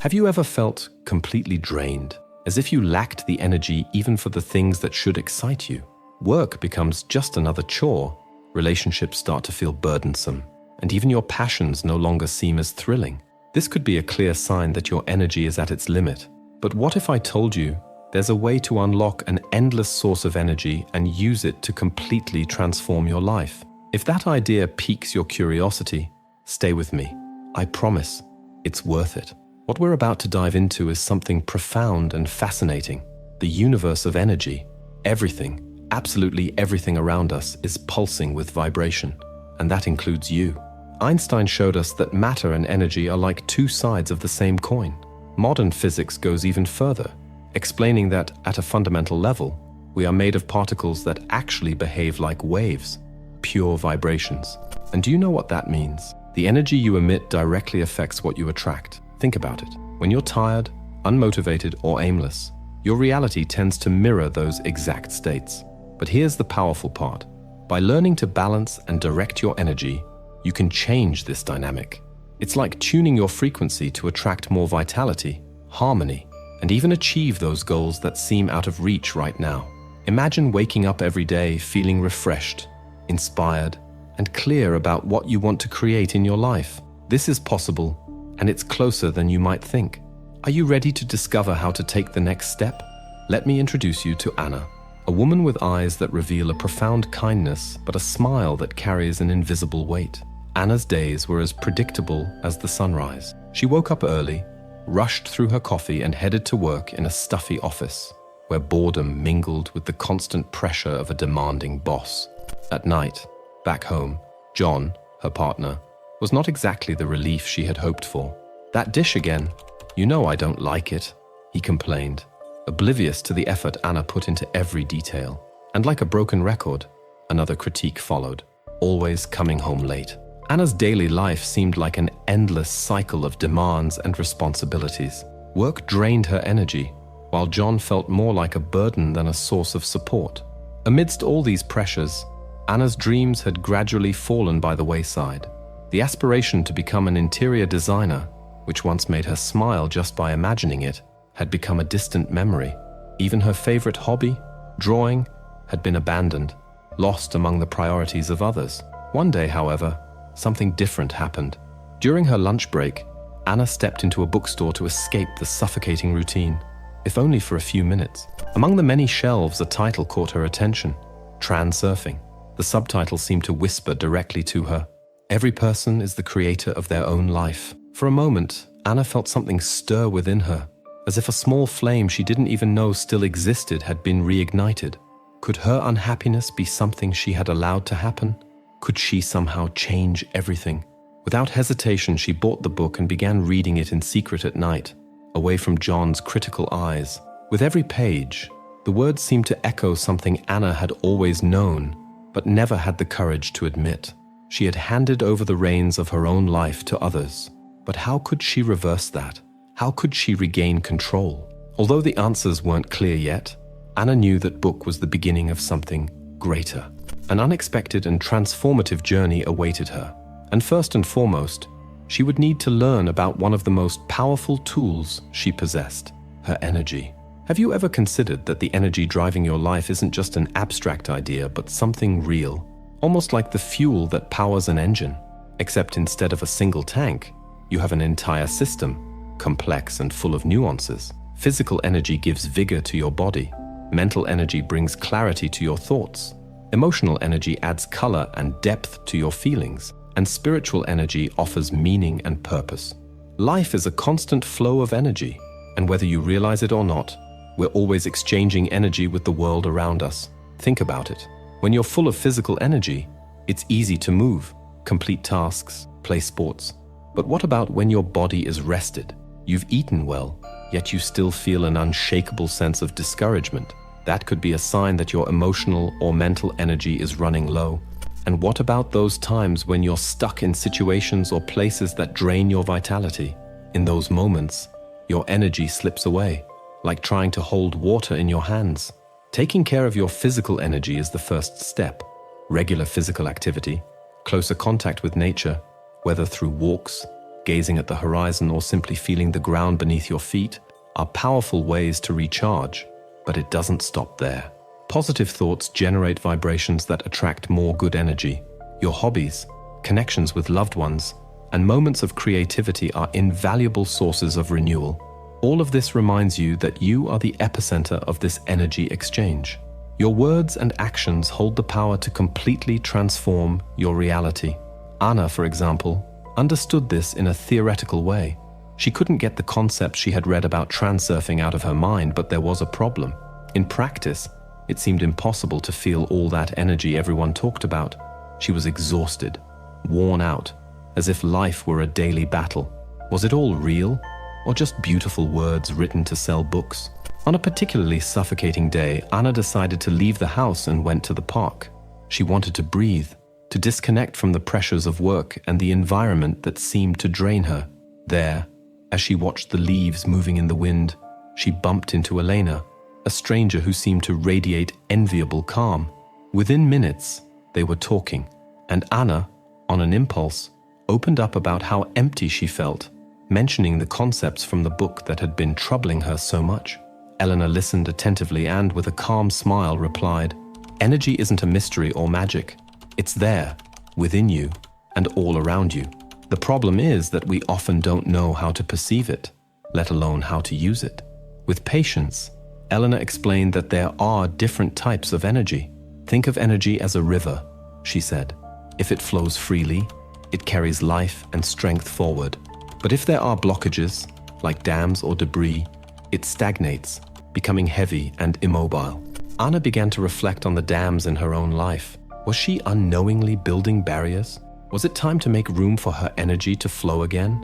Have you ever felt completely drained, as if you lacked the energy even for the things that should excite you? Work becomes just another chore, relationships start to feel burdensome, and even your passions no longer seem as thrilling. This could be a clear sign that your energy is at its limit. But what if I told you there's a way to unlock an endless source of energy and use it to completely transform your life? If that idea piques your curiosity, stay with me. I promise it's worth it. What we're about to dive into is something profound and fascinating. The universe of energy. Everything, absolutely everything around us is pulsing with vibration, and that includes you. Einstein showed us that matter and energy are like two sides of the same coin. Modern physics goes even further, explaining that at a fundamental level, we are made of particles that actually behave like waves, pure vibrations. And do you know what that means? The energy you emit directly affects what you attract. Think about it. When you're tired, unmotivated, or aimless, your reality tends to mirror those exact states. But here's the powerful part. By learning to balance and direct your energy, you can change this dynamic. It's like tuning your frequency to attract more vitality, harmony, and even achieve those goals that seem out of reach right now. Imagine waking up every day feeling refreshed, inspired, and clear about what you want to create in your life. This is possible, and it's closer than you might think. Are you ready to discover how to take the next step? Let me introduce you to Anna, a woman with eyes that reveal a profound kindness, but a smile that carries an invisible weight. Anna's days were as predictable as the sunrise. She woke up early, rushed through her coffee, and headed to work in a stuffy office, where boredom mingled with the constant pressure of a demanding boss. At night, back home, John, her partner, was not exactly the relief she had hoped for. "That dish again. You know I don't like it," he complained, oblivious to the effort Anna put into every detail. And like a broken record, another critique followed, always coming home late. Anna's daily life seemed like an endless cycle of demands and responsibilities. Work drained her energy, while John felt more like a burden than a source of support. Amidst all these pressures, Anna's dreams had gradually fallen by the wayside. The aspiration to become an interior designer, which once made her smile just by imagining it, had become a distant memory. Even her favorite hobby, drawing, had been abandoned, lost among the priorities of others. One day, however, something different happened. During her lunch break, Anna stepped into a bookstore to escape the suffocating routine, if only for a few minutes. Among the many shelves, a title caught her attention: Transurfing. The subtitle seemed to whisper directly to her, "Every person is the creator of their own life." For a moment, Anna felt something stir within her, as if a small flame she didn't even know still existed had been reignited. Could her unhappiness be something she had allowed to happen? Could she somehow change everything? Without hesitation, she bought the book and began reading it in secret at night, away from John's critical eyes. With every page, the words seemed to echo something Anna had always known, but never had the courage to admit. She had handed over the reins of her own life to others. But how could she reverse that? How could she regain control? Although the answers weren't clear yet, Anna knew that book was the beginning of something greater. An unexpected and transformative journey awaited her. And first and foremost, she would need to learn about one of the most powerful tools she possessed: her energy. Have you ever considered that the energy driving your life isn't just an abstract idea, but something real? Almost like the fuel that powers an engine, except instead of a single tank, you have an entire system, complex and full of nuances. Physical energy gives vigor to your body. Mental energy brings clarity to your thoughts. Emotional energy adds color and depth to your feelings. And spiritual energy offers meaning and purpose. Life is a constant flow of energy, and whether you realize it or not, we're always exchanging energy with the world around us. Think about it. When you're full of physical energy, it's easy to move, complete tasks, play sports. But what about when your body is rested? You've eaten well, yet you still feel an unshakable sense of discouragement. That could be a sign that your emotional or mental energy is running low. And what about those times when you're stuck in situations or places that drain your vitality? In those moments, your energy slips away, like trying to hold water in your hands. Taking care of your physical energy is the first step. Regular physical activity, closer contact with nature, whether through walks, gazing at the horizon, or simply feeling the ground beneath your feet are powerful ways to recharge, but it doesn't stop there. Positive thoughts generate vibrations that attract more good energy. Your hobbies, connections with loved ones, and moments of creativity are invaluable sources of renewal. All of this reminds you that you are the epicenter of this energy exchange. Your words and actions hold the power to completely transform your reality. Anna, for example, understood this in a theoretical way. She couldn't get the concepts she had read about transurfing out of her mind, but there was a problem. In practice, it seemed impossible to feel all that energy everyone talked about. She was exhausted, worn out, as if life were a daily battle. Was it all real, or just beautiful words written to sell books? On a particularly suffocating day, Anna decided to leave the house and went to the park. She wanted to breathe, to disconnect from the pressures of work and the environment that seemed to drain her. There, as she watched the leaves moving in the wind, she bumped into Elena, a stranger who seemed to radiate enviable calm. Within minutes, they were talking, and Anna, on an impulse, opened up about how empty she felt, mentioning the concepts from the book that had been troubling her so much. Elena listened attentively and, with a calm smile, replied, "Energy isn't a mystery or magic. It's there, within you, and all around you. The problem is that we often don't know how to perceive it, let alone how to use it." With patience, Elena explained that there are different types of energy. "Think of energy as a river," she said. "If it flows freely, it carries life and strength forward. But if there are blockages, like dams or debris, it stagnates, becoming heavy and immobile." Anna began to reflect on the dams in her own life. Was she unknowingly building barriers? Was it time to make room for her energy to flow again?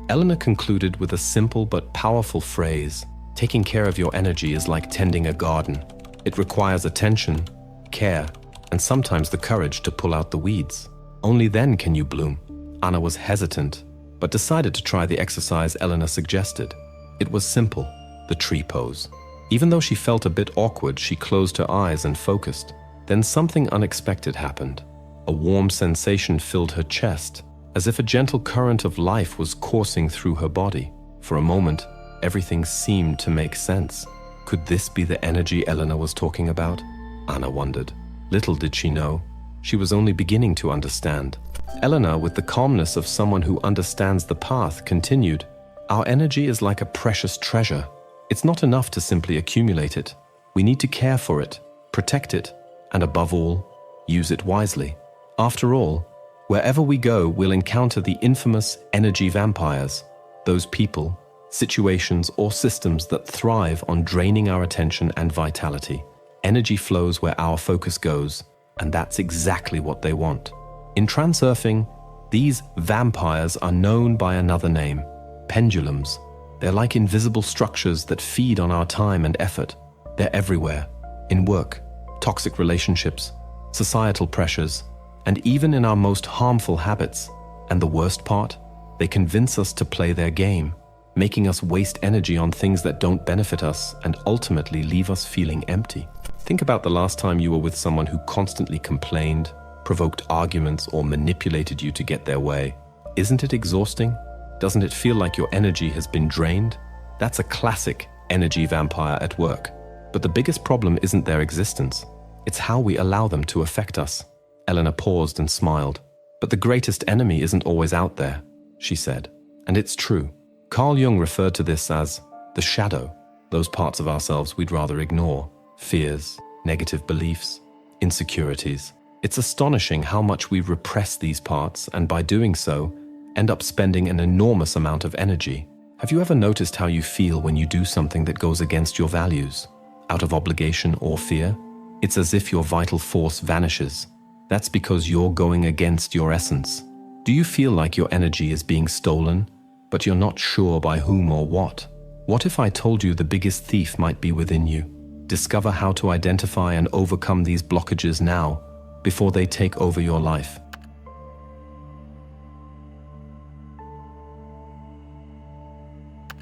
Elena concluded with a simple but powerful phrase: "Taking care of your energy is like tending a garden. It requires attention, care, and sometimes the courage to pull out the weeds. Only then can you bloom." Anna was hesitant, but decided to try the exercise Elena suggested. It was simple, the tree pose. Even though she felt a bit awkward, she closed her eyes and focused. Then something unexpected happened. A warm sensation filled her chest, as if a gentle current of life was coursing through her body. For a moment, everything seemed to make sense. Could this be the energy Elena was talking about? Anna wondered. Little did she know, she was only beginning to understand. Elena, with the calmness of someone who understands the path, continued, "Our energy is like a precious treasure. It's not enough to simply accumulate it. We need to care for it, protect it, and above all, use it wisely. After all, wherever we go, we'll encounter the infamous energy vampires, those people, situations, or systems that thrive on draining our attention and vitality. Energy flows where our focus goes, and that's exactly what they want." In transurfing, these vampires are known by another name: pendulums. They're like invisible structures that feed on our time and effort. They're everywhere, in work, toxic relationships, societal pressures, and even in our most harmful habits. And the worst part? They convince us to play their game, making us waste energy on things that don't benefit us and ultimately leave us feeling empty. Think about the last time you were with someone who constantly complained, provoked arguments, or manipulated you to get their way. Isn't it exhausting? Doesn't it feel like your energy has been drained? That's a classic energy vampire at work. But the biggest problem isn't their existence. It's how we allow them to affect us. Elena paused and smiled. "But the greatest enemy isn't always out there," she said. And it's true. Carl Jung referred to this as the shadow, those parts of ourselves we'd rather ignore: fears, negative beliefs, insecurities. It's astonishing how much we repress these parts, and by doing so, end up spending an enormous amount of energy. Have you ever noticed how you feel when you do something that goes against your values, out of obligation or fear? It's as if your vital force vanishes. That's because you're going against your essence. Do you feel like your energy is being stolen, but you're not sure by whom or what? What if I told you the biggest thief might be within you? Discover how to identify and overcome these blockages now, before they take over your life.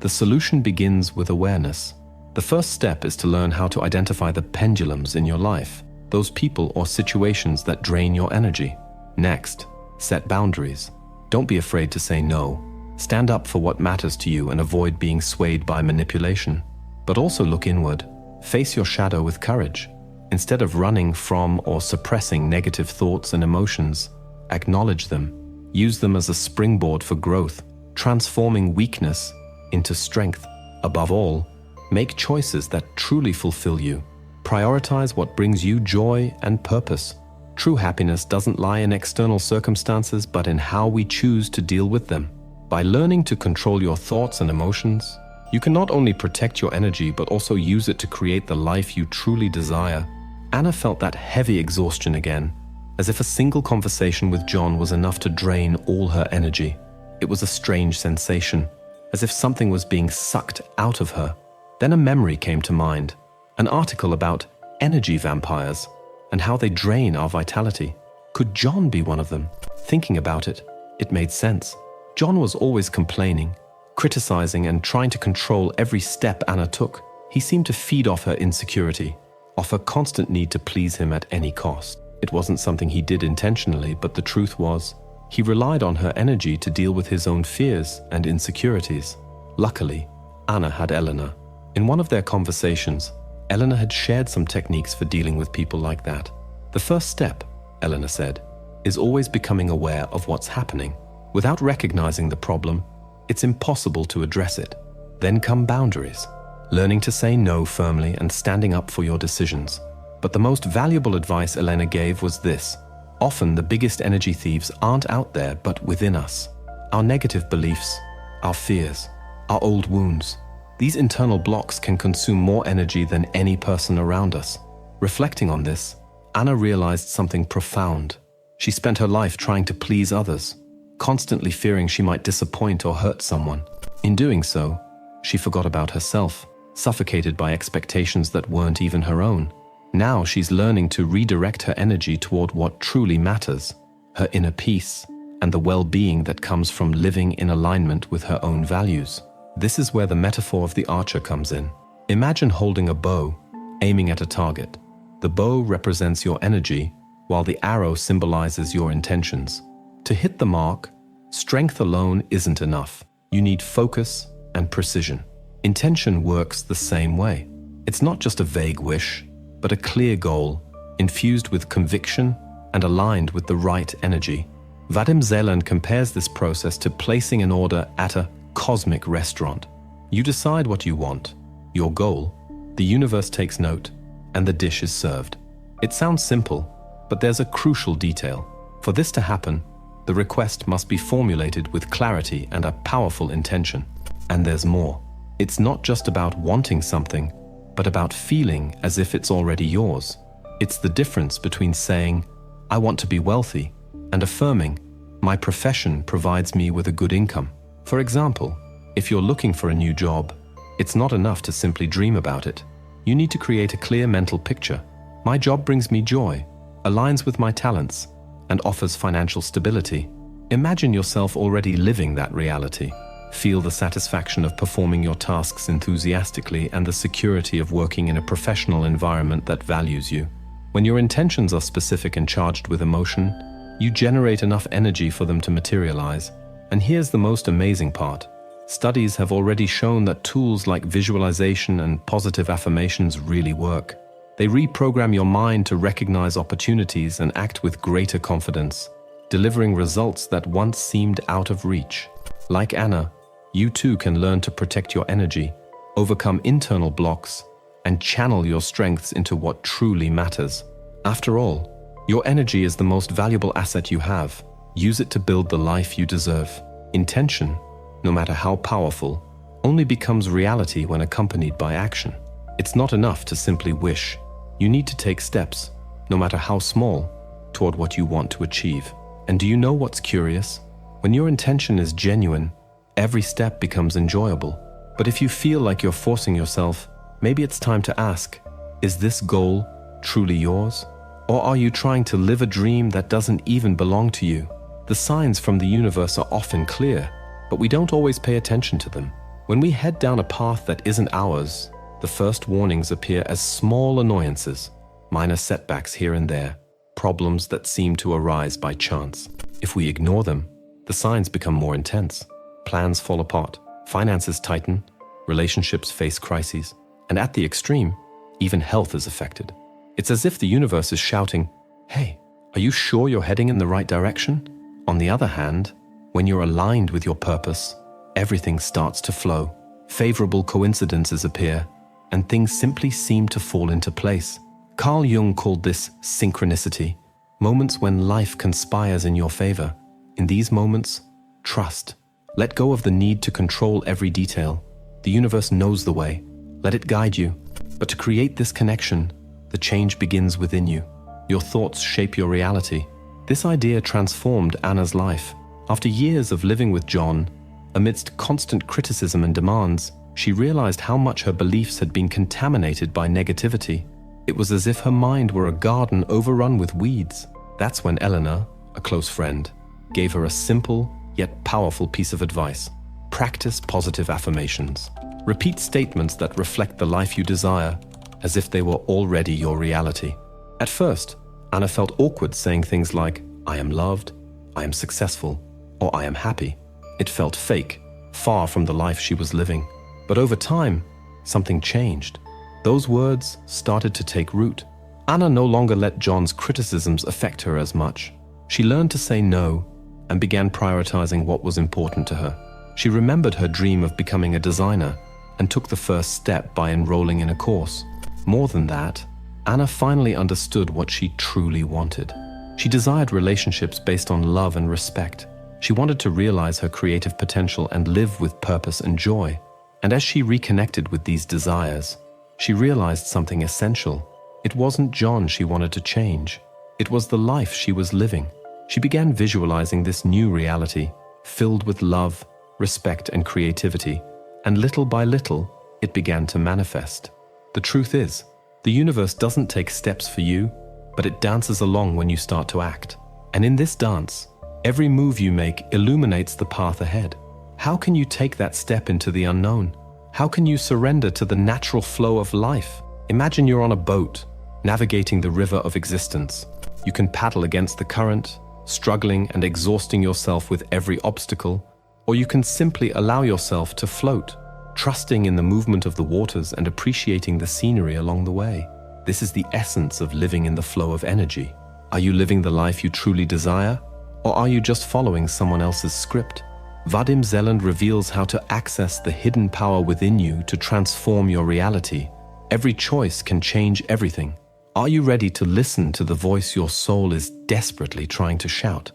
The solution begins with awareness. The first step is to learn how to identify the pendulums in your life, those people or situations that drain your energy. Next, set boundaries. Don't be afraid to say no. Stand up for what matters to you and avoid being swayed by manipulation. But also look inward. Face your shadow with courage. Instead of running from or suppressing negative thoughts and emotions, acknowledge them. Use them as a springboard for growth, transforming weakness into strength. Above all, make choices that truly fulfill you. Prioritize what brings you joy and purpose. True happiness doesn't lie in external circumstances, but in how we choose to deal with them. By learning to control your thoughts and emotions, you can not only protect your energy, but also use it to create the life you truly desire. Anna felt that heavy exhaustion again, as if a single conversation with John was enough to drain all her energy. It was a strange sensation, as if something was being sucked out of her. Then a memory came to mind, an article about energy vampires and how they drain our vitality. Could John be one of them? Thinking about it, it made sense. John was always complaining, criticizing, and trying to control every step Anna took. He seemed to feed off her insecurity, off her constant need to please him at any cost. It wasn't something he did intentionally, but the truth was, he relied on her energy to deal with his own fears and insecurities. Luckily, Anna had Elena. In one of their conversations, Elena had shared some techniques for dealing with people like that. The first step, Elena said, is always becoming aware of what's happening. Without recognizing the problem, it's impossible to address it. Then come boundaries, learning to say no firmly and standing up for your decisions. But the most valuable advice Elena gave was this: often the biggest energy thieves aren't out there, but within us. Our negative beliefs, our fears, our old wounds. These internal blocks can consume more energy than any person around us. Reflecting on this, Anna realized something profound. She spent her life trying to please others, constantly fearing she might disappoint or hurt someone. In doing so, she forgot about herself, suffocated by expectations that weren't even her own. Now she's learning to redirect her energy toward what truly matters, her inner peace, and the well-being that comes from living in alignment with her own values. This is where the metaphor of the archer comes in. Imagine holding a bow, aiming at a target. The bow represents your energy, while the arrow symbolizes your intentions. To hit the mark, strength alone isn't enough. You need focus and precision. Intention works the same way. It's not just a vague wish, but a clear goal, infused with conviction and aligned with the right energy. Vadim Zeland compares this process to placing an order at a cosmic restaurant. You decide what you want, your goal, the universe takes note, and the dish is served. It sounds simple, but there's a crucial detail. For this to happen, the request must be formulated with clarity and a powerful intention. And there's more. It's not just about wanting something, but about feeling as if it's already yours. It's the difference between saying, "I want to be wealthy," and affirming, "My profession provides me with a good income." For example, if you're looking for a new job, it's not enough to simply dream about it. You need to create a clear mental picture. My job brings me joy, aligns with my talents, and offers financial stability. Imagine yourself already living that reality. Feel the satisfaction of performing your tasks enthusiastically and the security of working in a professional environment that values you. When your intentions are specific and charged with emotion, you generate enough energy for them to materialize. And here's the most amazing part. Studies have already shown that tools like visualization and positive affirmations really work. They reprogram your mind to recognize opportunities and act with greater confidence, delivering results that once seemed out of reach. Like Anna, you too can learn to protect your energy, overcome internal blocks, and channel your strengths into what truly matters. After all, your energy is the most valuable asset you have. Use it to build the life you deserve. Intention, no matter how powerful, only becomes reality when accompanied by action. It's not enough to simply wish. You need to take steps, no matter how small, toward what you want to achieve. And do you know what's curious? When your intention is genuine, every step becomes enjoyable. But if you feel like you're forcing yourself, maybe it's time to ask, is this goal truly yours? Or are you trying to live a dream that doesn't even belong to you? The signs from the universe are often clear, but we don't always pay attention to them. When we head down a path that isn't ours, the first warnings appear as small annoyances, minor setbacks here and there, problems that seem to arise by chance. If we ignore them, the signs become more intense. plans fall apart, finances tighten, relationships face crises, and at the extreme, even health is affected. It's as if the universe is shouting, "Hey, are you sure you're heading in the right direction?" On the other hand, when you're aligned with your purpose, everything starts to flow. Favorable coincidences appear, and things simply seem to fall into place. Carl Jung called this synchronicity, moments when life conspires in your favor. In these moments, trust. Let go of the need to control every detail. The universe knows the way. Let it guide you. But to create this connection, the change begins within you. Your thoughts shape your reality. This idea transformed Anna's life. After years of living with John, amidst constant criticism and demands, she realized how much her beliefs had been contaminated by negativity. It was as if her mind were a garden overrun with weeds. That's when Eleanor, a close friend, gave her a simple yet powerful piece of advice. Practice positive affirmations. Repeat statements that reflect the life you desire, as if they were already your reality. At first, Anna felt awkward saying things like, "I am loved," "I am successful," or "I am happy." It felt fake, far from the life she was living. But over time, something changed. Those words started to take root. Anna no longer let John's criticisms affect her as much. She learned to say no and began prioritizing what was important to her. She remembered her dream of becoming a designer and took the first step by enrolling in a course. More than that, Anna finally understood what she truly wanted. She desired relationships based on love and respect. She wanted to realize her creative potential and live with purpose and joy. And as she reconnected with these desires, she realized something essential. It wasn't John she wanted to change. It was the life she was living. She began visualizing this new reality, filled with love, respect, and creativity. And little by little, it began to manifest. The truth is, the universe doesn't take steps for you, but it dances along when you start to act. And in this dance, every move you make illuminates the path ahead. How can you take that step into the unknown? How can you surrender to the natural flow of life? Imagine you're on a boat, navigating the river of existence. You can paddle against the current, struggling and exhausting yourself with every obstacle, or you can simply allow yourself to float, trusting in the movement of the waters and appreciating the scenery along the way. This is the essence of living in the flow of energy. Are you living the life you truly desire, or are you just following someone else's script? Vadim Zeland reveals how to access the hidden power within you to transform your reality. Every choice can change everything. Are you ready to listen to the voice your soul is desperately trying to shout?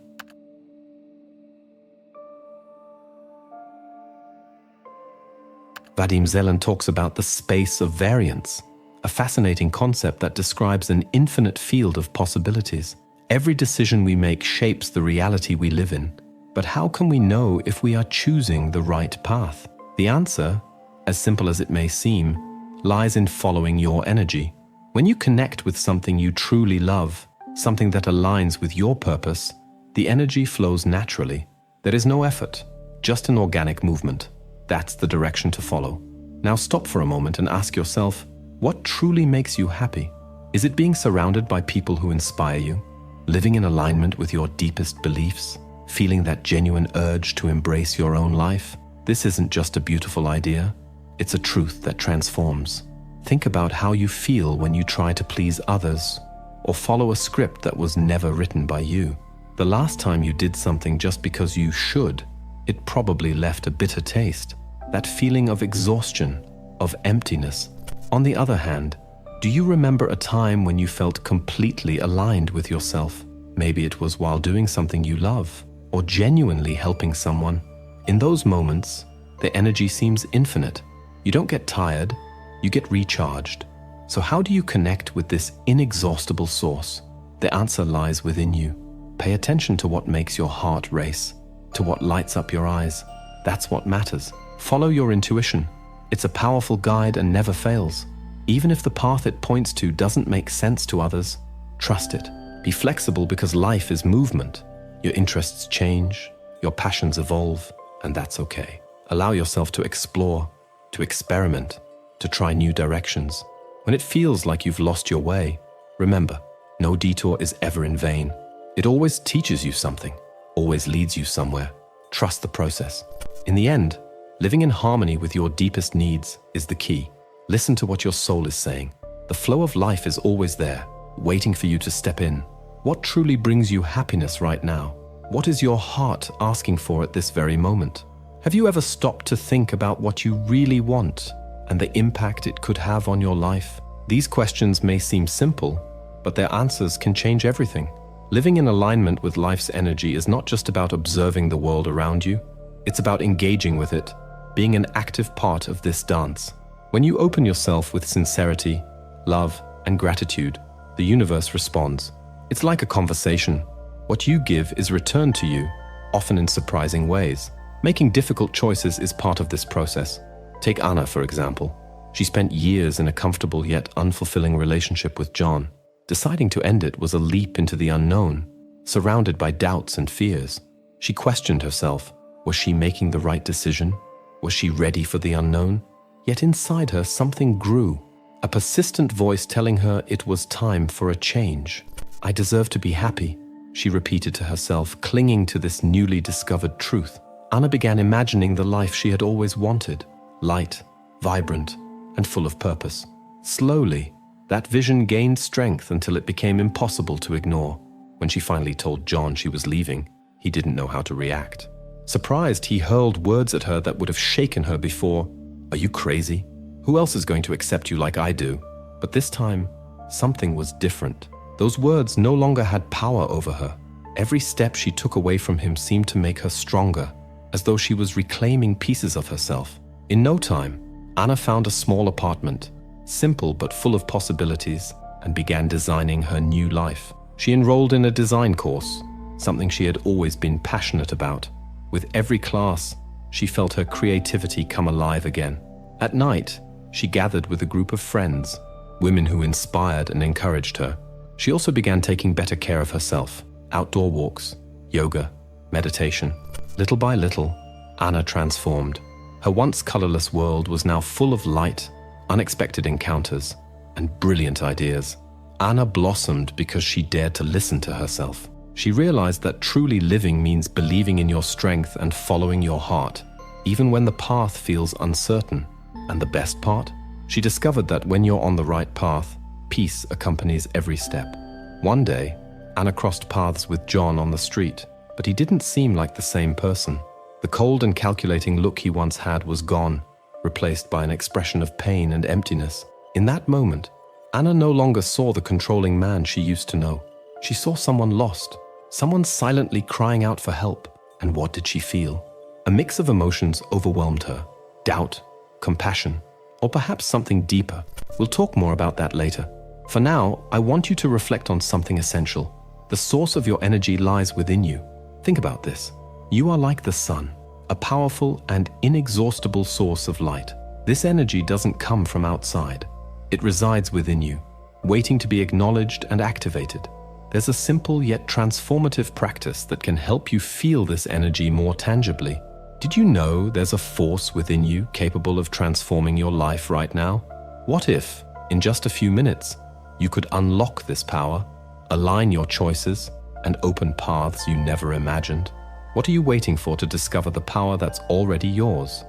Vadim Zeland talks about the space of variance, a fascinating concept that describes an infinite field of possibilities. Every decision we make shapes the reality we live in. But how can we know if we are choosing the right path? The answer, as simple as it may seem, lies in following your energy. When you connect with something you truly love, something that aligns with your purpose, the energy flows naturally. There is no effort, just an organic movement. That's the direction to follow. Now stop for a moment and ask yourself, what truly makes you happy? Is it being surrounded by people who inspire you? Living in alignment with your deepest beliefs? Feeling that genuine urge to embrace your own life? This isn't just a beautiful idea. It's a truth that transforms. Think about how you feel when you try to please others or follow a script that was never written by you. The last time you did something just because you should, it probably left a bitter taste. That feeling of exhaustion, of emptiness. On the other hand, do you remember a time when you felt completely aligned with yourself? Maybe it was while doing something you love, or genuinely helping someone. In those moments, the energy seems infinite. You don't get tired, you get recharged. So how do you connect with this inexhaustible source? The answer lies within you. Pay attention to what makes your heart race, to what lights up your eyes. That's what matters. Follow your intuition. It's a powerful guide and never fails. Even if the path it points to doesn't make sense to others, trust it. Be flexible because life is movement. Your interests change, your passions evolve, and that's okay. Allow yourself to explore, to experiment, to try new directions. When it feels like you've lost your way, remember, no detour is ever in vain. It always teaches you something, always leads you somewhere. Trust the process. In the end, living in harmony with your deepest needs is the key. Listen to what your soul is saying. The flow of life is always there, waiting for you to step in. What truly brings you happiness right now? What is your heart asking for at this very moment? Have you ever stopped to think about what you really want and the impact it could have on your life? These questions may seem simple, but their answers can change everything. Living in alignment with life's energy is not just about observing the world around you. It's about engaging with it, being an active part of this dance. When you open yourself with sincerity, love, and gratitude, the universe responds. It's like a conversation. What you give is returned to you, often in surprising ways. Making difficult choices is part of this process. Take Anna, for example. She spent years in a comfortable yet unfulfilling relationship with John. Deciding to end it was a leap into the unknown, surrounded by doubts and fears. She questioned herself. Was she making the right decision? Was she ready for the unknown? Yet inside her, something grew. A persistent voice telling her it was time for a change. I deserve to be happy, she repeated to herself, clinging to this newly discovered truth. Anna began imagining the life she had always wanted, light, vibrant, and full of purpose. Slowly, that vision gained strength until it became impossible to ignore. When she finally told John she was leaving, he didn't know how to react. Surprised, he hurled words at her that would have shaken her before. Are you crazy? Who else is going to accept you like I do? But this time, something was different. Those words no longer had power over her. Every step she took away from him seemed to make her stronger, as though she was reclaiming pieces of herself. In no time, Anna found a small apartment, simple but full of possibilities, and began designing her new life. She enrolled in a design course, something she had always been passionate about. With every class, she felt her creativity come alive again. At night, she gathered with a group of friends, women who inspired and encouraged her. She also began taking better care of herself. Outdoor walks, yoga, meditation. Little by little, Anna transformed. Her once colorless world was now full of light, unexpected encounters, and brilliant ideas. Anna blossomed because she dared to listen to herself. She realized that truly living means believing in your strength and following your heart, even when the path feels uncertain. And the best part? She discovered that when you're on the right path, peace accompanies every step. One day, Anna crossed paths with John on the street, but he didn't seem like the same person. The cold and calculating look he once had was gone, replaced by an expression of pain and emptiness. In that moment, Anna no longer saw the controlling man she used to know. She saw someone lost, someone silently crying out for help. And what did she feel? A mix of emotions overwhelmed her. Doubt, compassion, or perhaps something deeper. We'll talk more about that later. For now, I want you to reflect on something essential. The source of your energy lies within you. Think about this. You are like the sun, a powerful and inexhaustible source of light. This energy doesn't come from outside. It resides within you, waiting to be acknowledged and activated. There's a simple yet transformative practice that can help you feel this energy more tangibly. Did you know there's a force within you capable of transforming your life right now? What if, in just a few minutes, you could unlock this power, align your choices, and open paths you never imagined? What are you waiting for to discover the power that's already yours?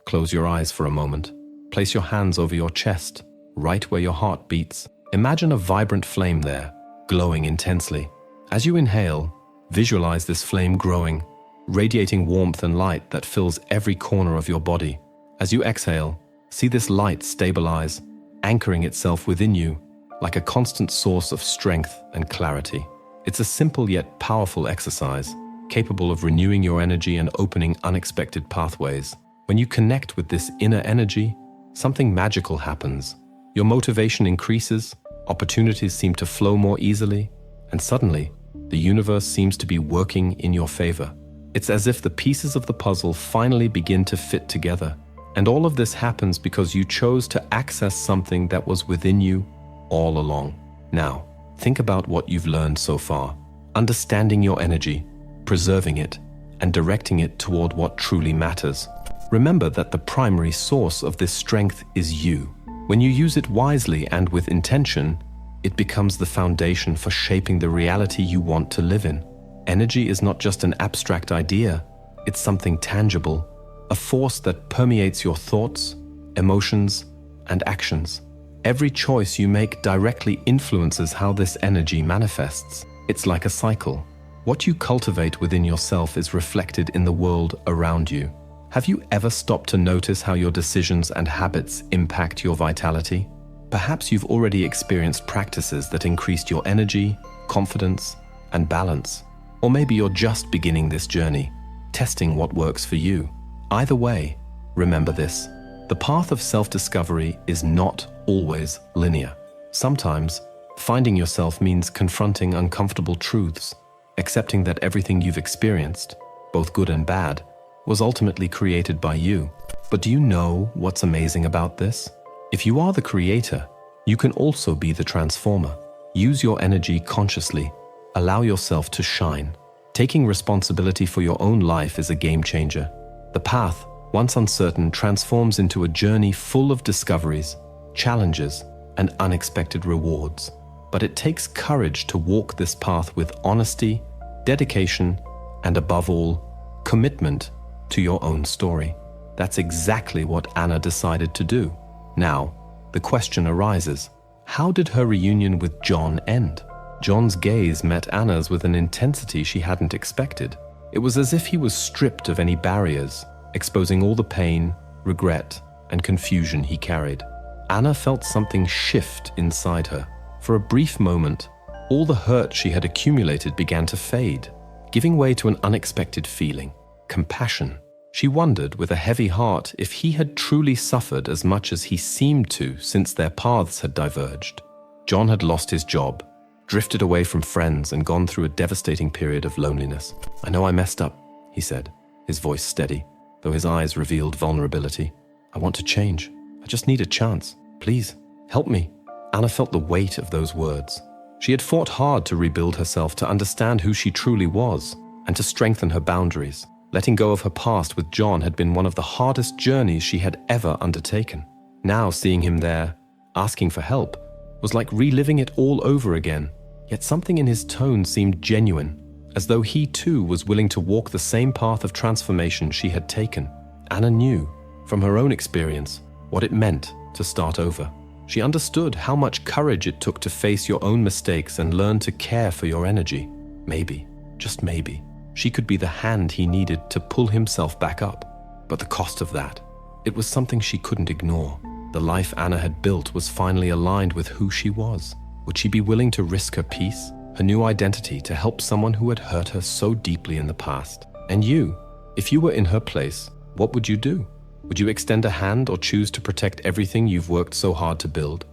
Close your eyes for a moment. Place your hands over your chest, right where your heart beats. Imagine a vibrant flame there, glowing intensely. As you inhale, visualize this flame growing, radiating warmth and light that fills every corner of your body. As you exhale, see this light stabilize, anchoring itself within you like a constant source of strength and clarity. It's a simple yet powerful exercise, capable of renewing your energy and opening unexpected pathways. When you connect with this inner energy, something magical happens. Your motivation increases, opportunities seem to flow more easily, and suddenly, the universe seems to be working in your favor. It's as if the pieces of the puzzle finally begin to fit together. And all of this happens because you chose to access something that was within you all along. Now, think about what you've learned so far. Understanding your energy, preserving it, and directing it toward what truly matters. Remember that the primary source of this strength is you. When you use it wisely and with intention, it becomes the foundation for shaping the reality you want to live in. Energy is not just an abstract idea, it's something tangible, a force that permeates your thoughts, emotions, and actions. Every choice you make directly influences how this energy manifests. It's like a cycle. What you cultivate within yourself is reflected in the world around you. Have you ever stopped to notice how your decisions and habits impact your vitality? Perhaps you've already experienced practices that increased your energy, confidence, and balance. Or maybe you're just beginning this journey, testing what works for you. Either way, remember this: the path of self-discovery is not always linear. Sometimes, finding yourself means confronting uncomfortable truths, accepting that everything you've experienced, both good and bad, was ultimately created by you. But do you know what's amazing about this? If you are the creator, you can also be the transformer. Use your energy consciously. Allow yourself to shine. Taking responsibility for your own life is a game changer. The path, once uncertain, transforms into a journey full of discoveries, challenges, and unexpected rewards. But it takes courage to walk this path with honesty, dedication, and above all, commitment to your own story. That's exactly what Anna decided to do. Now, the question arises: how did her reunion with John end? John's gaze met Anna's with an intensity she hadn't expected. It was as if he was stripped of any barriers, exposing all the pain, regret, and confusion he carried. Anna felt something shift inside her. For a brief moment, all the hurt she had accumulated began to fade, giving way to an unexpected feeling: compassion. She wondered with a heavy heart if he had truly suffered as much as he seemed to since their paths had diverged. John had lost his job, drifted away from friends, and gone through a devastating period of loneliness. "I know I messed up," he said, his voice steady, though his eyes revealed vulnerability. "I want to change. I just need a chance. Please, help me." Anna felt the weight of those words. She had fought hard to rebuild herself, to understand who she truly was, and to strengthen her boundaries. Letting go of her past with John had been one of the hardest journeys she had ever undertaken. Now, seeing him there, asking for help, was like reliving it all over again. Yet something in his tone seemed genuine, as though he too was willing to walk the same path of transformation she had taken. Anna knew, from her own experience, what it meant to start over. She understood how much courage it took to face your own mistakes and learn to care for your energy. Maybe, just maybe, she could be the hand he needed to pull himself back up. But the cost of that, it was something she couldn't ignore. The life Anna had built was finally aligned with who she was. Would she be willing to risk her peace, her new identity, to help someone who had hurt her so deeply in the past? And you, if you were in her place, what would you do? Would you extend a hand or choose to protect everything you've worked so hard to build?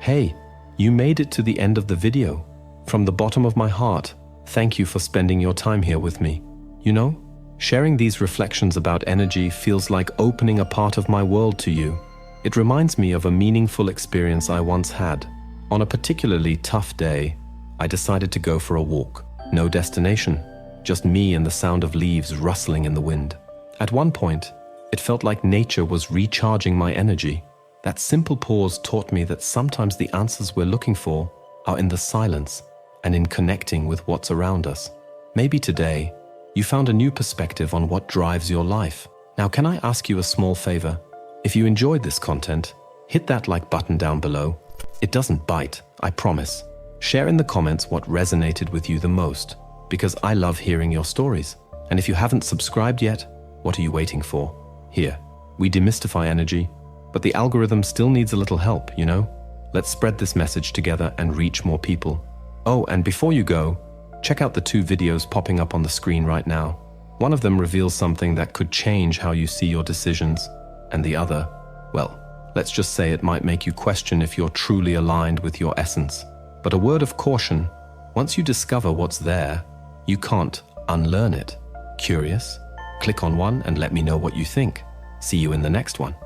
Hey, you made it to the end of the video. From the bottom of my heart, thank you for spending your time here with me. You know, sharing these reflections about energy feels like opening a part of my world to you. It reminds me of a meaningful experience I once had. On a particularly tough day, I decided to go for a walk. No destination, just me and the sound of leaves rustling in the wind. At one point, it felt like nature was recharging my energy. That simple pause taught me that sometimes the answers we're looking for are in the silence and in connecting with what's around us. Maybe today, you found a new perspective on what drives your life. Now, can I ask you a small favor? If you enjoyed this content, hit that like button down below. It doesn't bite, I promise. Share in the comments what resonated with you the most, because I love hearing your stories. And if you haven't subscribed yet, what are you waiting for? Here, we demystify energy, but the algorithm still needs a little help, you know? Let's spread this message together and reach more people. Oh, and before you go, check out the 2 videos popping up on the screen right now. One of them reveals something that could change how you see your decisions, and the other, well, let's just say it might make you question if you're truly aligned with your essence. But a word of caution: once you discover what's there, you can't unlearn it. Curious? Click on one and let me know what you think. See you in the next one.